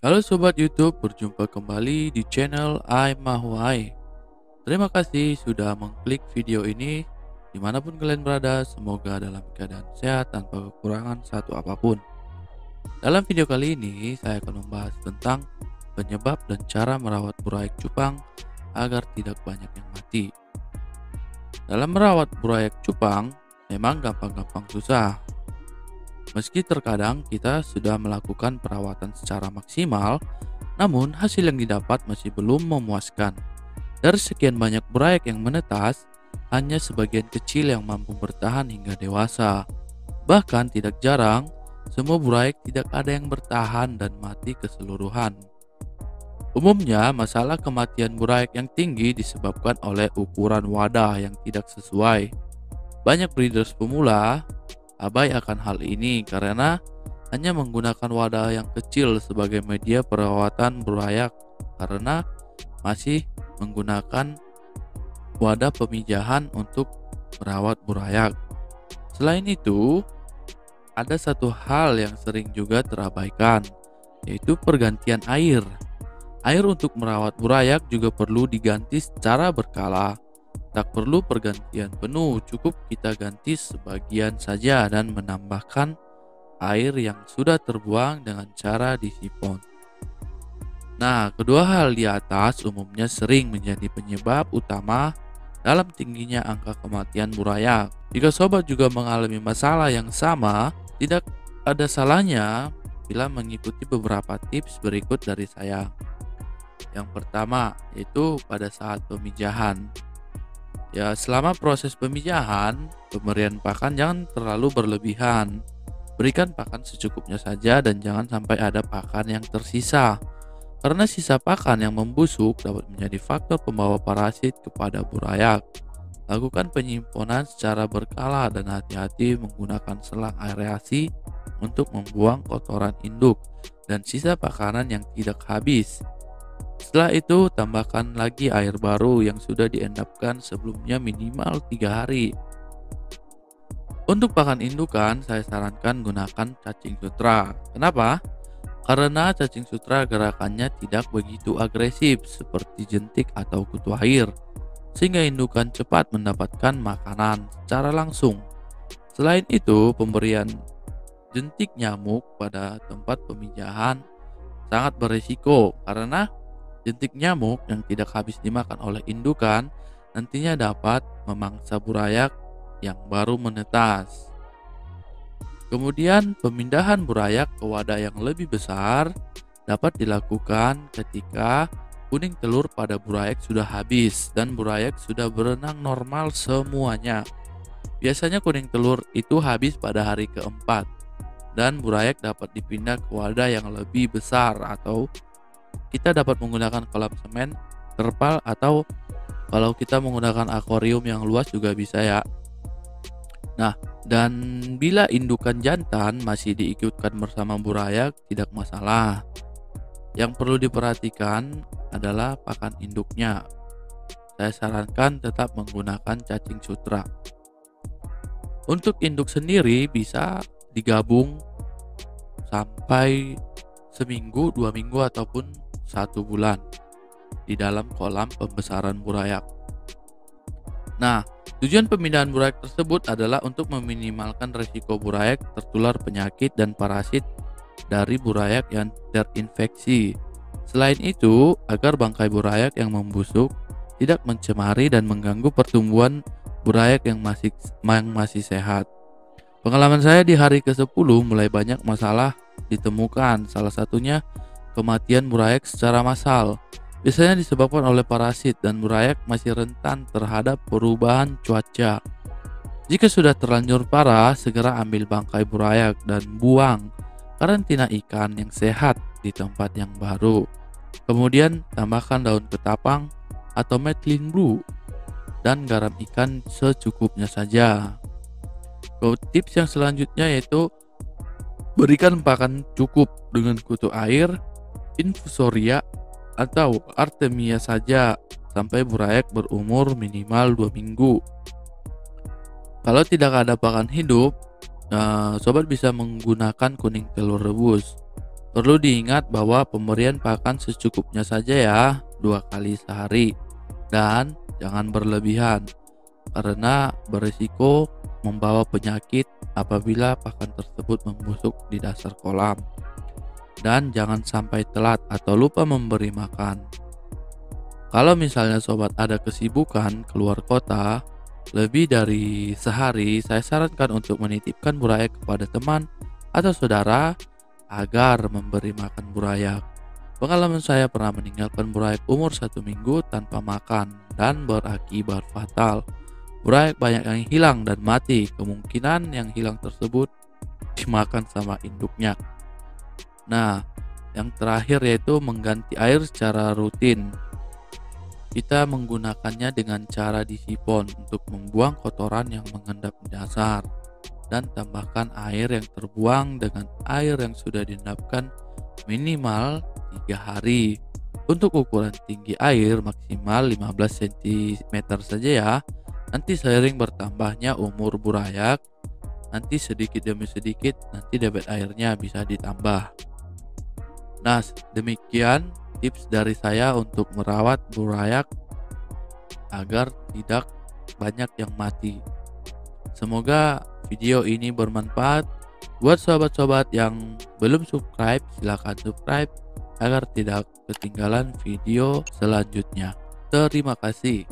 Halo Sobat YouTube, berjumpa kembali di channel Aimahuai. Terima kasih sudah mengklik video ini. Dimanapun kalian berada, semoga dalam keadaan sehat tanpa kekurangan satu apapun. Dalam video kali ini, saya akan membahas tentang penyebab dan cara merawat buraik cupang agar tidak banyak yang mati. Dalam merawat buraik cupang, memang gampang-gampang susah. Meski terkadang kita sudah melakukan perawatan secara maksimal, namun hasil yang didapat masih belum memuaskan. Dari sekian banyak buraik yang menetas, hanya sebagian kecil yang mampu bertahan hingga dewasa. Bahkan tidak jarang, semua buraik tidak ada yang bertahan dan mati keseluruhan. Umumnya, masalah kematian buraik yang tinggi disebabkan oleh ukuran wadah yang tidak sesuai. Banyak breeders pemula abai akan hal ini karena hanya menggunakan wadah yang kecil sebagai media perawatan burayak karena masih menggunakan wadah pemijahan untuk merawat burayak. Selain itu, ada satu hal yang sering juga terabaikan, yaitu pergantian air. Air untuk merawat burayak juga perlu diganti secara berkala. Tak perlu pergantian penuh, cukup kita ganti sebagian saja dan menambahkan air yang sudah terbuang dengan cara disipon. Nah, kedua hal di atas umumnya sering menjadi penyebab utama dalam tingginya angka kematian burayak. Jika sobat juga mengalami masalah yang sama, tidak ada salahnya bila mengikuti beberapa tips berikut dari saya. Yang pertama, yaitu pada saat pemijahan. Ya, selama proses pemijahan, pemberian pakan jangan terlalu berlebihan. Berikan pakan secukupnya saja dan jangan sampai ada pakan yang tersisa. Karena sisa pakan yang membusuk dapat menjadi faktor pembawa parasit kepada burayak. Lakukan penyimponan secara berkala dan hati-hati menggunakan selang aerasi untuk membuang kotoran induk dan sisa pakanan yang tidak habis. Setelah itu, tambahkan lagi air baru yang sudah diendapkan sebelumnya minimal 3 hari. Untuk pakan indukan, saya sarankan gunakan cacing sutra. Kenapa? Karena cacing sutra gerakannya tidak begitu agresif seperti jentik atau kutu air, sehingga indukan cepat mendapatkan makanan secara langsung. Selain itu, pemberian jentik nyamuk pada tempat pemijahan sangat berisiko karena jentik nyamuk yang tidak habis dimakan oleh indukan nantinya dapat memangsa burayak yang baru menetas. Kemudian pemindahan burayak ke wadah yang lebih besar dapat dilakukan ketika kuning telur pada burayak sudah habis dan burayak sudah berenang normal semuanya. Biasanya kuning telur itu habis pada hari keempat dan burayak dapat dipindah ke wadah yang lebih besar atau kita dapat menggunakan kolam semen, terpal, atau kalau kita menggunakan akuarium yang luas juga bisa ya. Nah, dan bila indukan jantan masih diikutkan bersama burayak tidak masalah. Yang perlu diperhatikan adalah pakan induknya. Saya sarankan tetap menggunakan cacing sutra. Untuk induk sendiri bisa digabung sampai seminggu, 2 minggu, ataupun 1 bulan di dalam kolam pembesaran burayak. Nah, tujuan pemindahan burayak tersebut adalah untuk meminimalkan risiko burayak tertular penyakit dan parasit dari burayak yang terinfeksi. Selain itu, agar bangkai burayak yang membusuk tidak mencemari dan mengganggu pertumbuhan burayak yang masih sehat. Pengalaman saya di hari ke-10 mulai banyak masalah ditemukan, salah satunya kematian burayak secara massal. Biasanya disebabkan oleh parasit dan burayak masih rentan terhadap perubahan cuaca. Jika sudah terlanjur parah, segera ambil bangkai burayak dan buang karantina ikan yang sehat di tempat yang baru. Kemudian tambahkan daun ketapang atau methylene blue dan garam ikan secukupnya saja. Tips yang selanjutnya yaitu berikan pakan cukup dengan kutu air, infusoria, atau artemia saja sampai burayak berumur minimal 2 minggu. Kalau tidak ada pakan hidup, sobat bisa menggunakan kuning telur rebus. Perlu diingat bahwa pemberian pakan secukupnya saja ya, 2 kali sehari. Dan jangan berlebihan, karena berisiko membawa penyakit apabila pakan tersebut membusuk di dasar kolam. Dan jangan sampai telat atau lupa memberi makan. Kalau misalnya sobat ada kesibukan keluar kota lebih dari sehari, saya sarankan untuk menitipkan burayak kepada teman atau saudara agar memberi makan burayak. Pengalaman saya pernah meninggalkan burayak umur 1 minggu tanpa makan dan berakibat fatal. Burayak banyak yang hilang dan mati, kemungkinan yang hilang tersebut dimakan sama induknya. Nah, yang terakhir yaitu mengganti air secara rutin. Kita menggunakannya dengan cara disipon untuk membuang kotoran yang mengendap di dasar, dan tambahkan air yang terbuang dengan air yang sudah diendapkan minimal 3 hari. Untuk ukuran tinggi air maksimal 15 cm saja ya. Nanti seiring bertambahnya umur burayak, nanti sedikit demi sedikit nanti debit airnya bisa ditambah. Nah, demikian tips dari saya untuk merawat burayak agar tidak banyak yang mati. Semoga video ini bermanfaat. Buat sobat-sobat yang belum subscribe, silahkan subscribe agar tidak ketinggalan video selanjutnya. Terima kasih.